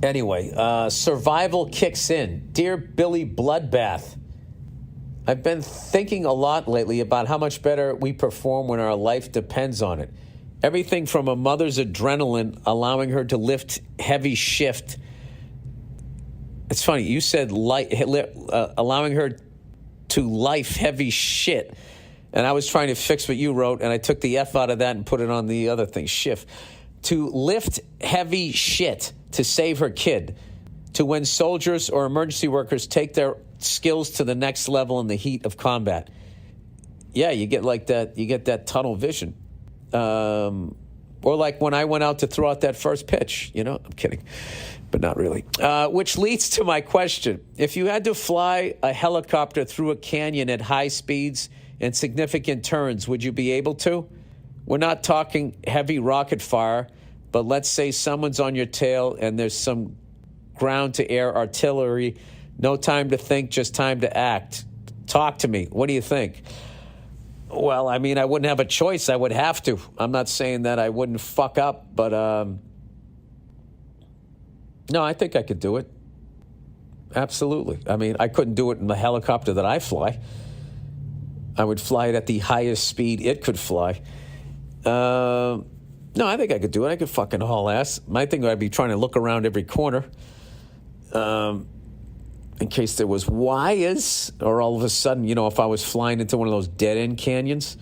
Anyway, survival kicks in. Dear Billy Bloodbath, I've been thinking a lot lately about how much better we perform when our life depends on it. Everything from a mother's adrenaline, allowing her to lift heavy shift. It's funny, you said allowing her to life heavy shit. And I was trying to fix what you wrote, and I took the F out of that and put it on the other thing, shift. To lift heavy shit to save her kid. To when soldiers or emergency workers take their skills to the next level in the heat of combat. Yeah, you get like that. You get that tunnel vision. Or like when I went out to throw out that first pitch. You know, I'm kidding, but not really. Which leads to my question. If you had to fly a helicopter through a canyon at high speeds and significant turns, would you be able to? We're not talking heavy rocket fire, but let's say someone's on your tail and there's some ground-to-air artillery. No time to think, just time to act. Talk to me. What do you think? Well, I mean, I wouldn't have a choice. I would have to. I'm not saying that I wouldn't fuck up, but no, I think I could do it. Absolutely. I mean, I couldn't do it in the helicopter that I fly. I would fly it at the highest speed it could fly. No, I think I could do it. I could fucking haul ass. My thing would be trying to look around every corner in case there was wires or all of a sudden, you know, if I was flying into one of those dead-end canyons.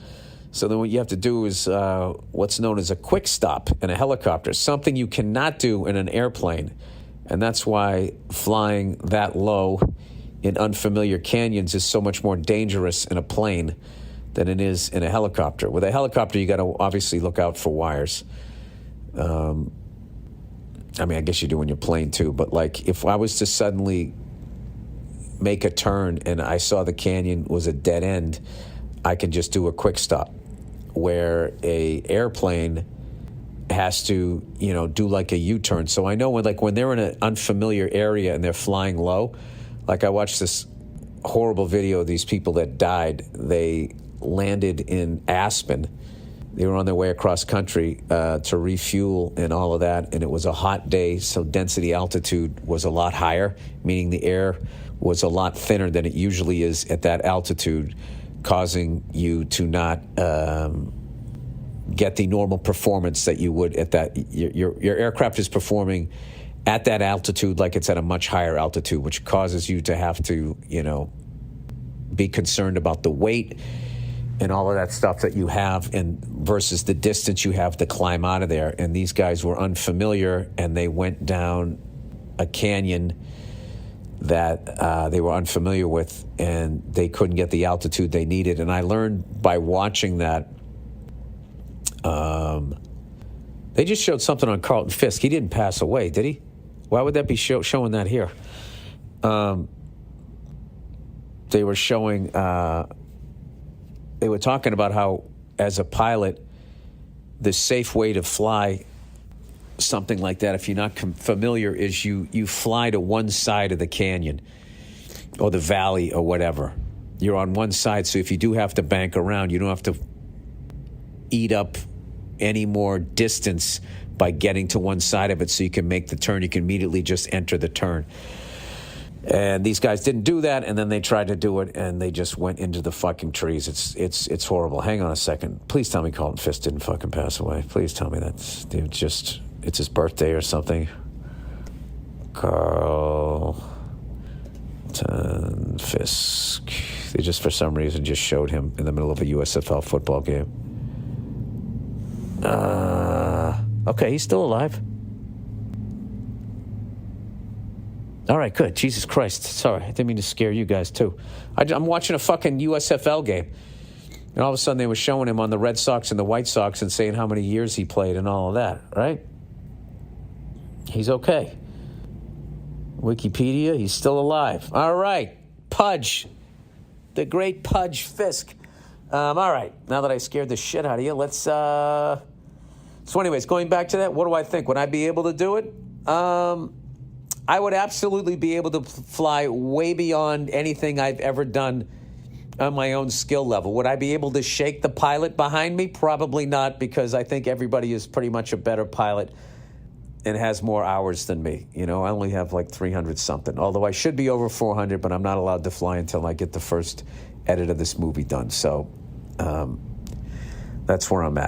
So then what you have to do is what's known as a quick stop in a helicopter, something you cannot do in an airplane. And that's why flying that low in unfamiliar canyons is so much more dangerous in a plane than it is in a helicopter. With a helicopter, you got to obviously look out for wires. I mean, I guess you do in your plane too, but like if I was to suddenly make a turn and I saw the canyon was a dead end, I can just do a quick stop. Where a airplane has to, you know, do like a U-turn. So I know when they're in an unfamiliar area and they're flying low, like I watched this horrible video of these people that died. They landed in Aspen. They were on their way across country to refuel and all of that, and it was a hot day, so density altitude was a lot higher, meaning the air was a lot thinner than it usually is at that altitude, causing you to not get the normal performance that you would at that. Your aircraft is performing at that altitude like it's at a much higher altitude, which causes you to have to, you know, be concerned about the weight and all of that stuff that you have and versus the distance you have to climb out of there. And these guys were unfamiliar and they went down a canyon that they were unfamiliar with and they couldn't get the altitude they needed. And I learned by watching that, they just showed something on Carlton Fisk. He didn't pass away, did he? Why would that be showing that here? They were showing, they were talking about how, as a pilot, the safe way to fly something like that, if you're not familiar, is you fly to one side of the canyon or the valley or whatever. You're on one side, so if you do have to bank around, you don't have to eat up any more distance by getting to one side of it so you can make the turn. You can immediately just enter the turn. And these guys didn't do that, and then they tried to do it, and they just went into the fucking trees. It's horrible. Hang on a second. Please tell me Carlton Fisk didn't fucking pass away. Please tell me it's his birthday or something. Carlton Fisk. They just, for some reason, just showed him in the middle of a USFL football game. Okay, he's still alive. All right, good. Jesus Christ. Sorry, I didn't mean to scare you guys, too. I'm watching a fucking USFL game. And all of a sudden, they were showing him on the Red Sox and the White Sox and saying how many years he played and all of that, right? He's okay. Wikipedia, he's still alive. All right, Pudge. The great Pudge Fisk. All right, now that I scared the shit out of you, let's... So anyways, going back to that, what do I think? Would I be able to do it? I would absolutely be able to fly way beyond anything I've ever done on my own skill level. Would I be able to shake the pilot behind me? Probably not, because I think everybody is pretty much a better pilot and has more hours than me. You know, I only have like 300 something, although I should be over 400, but I'm not allowed to fly until I get the first edit of this movie done. So that's where I'm at.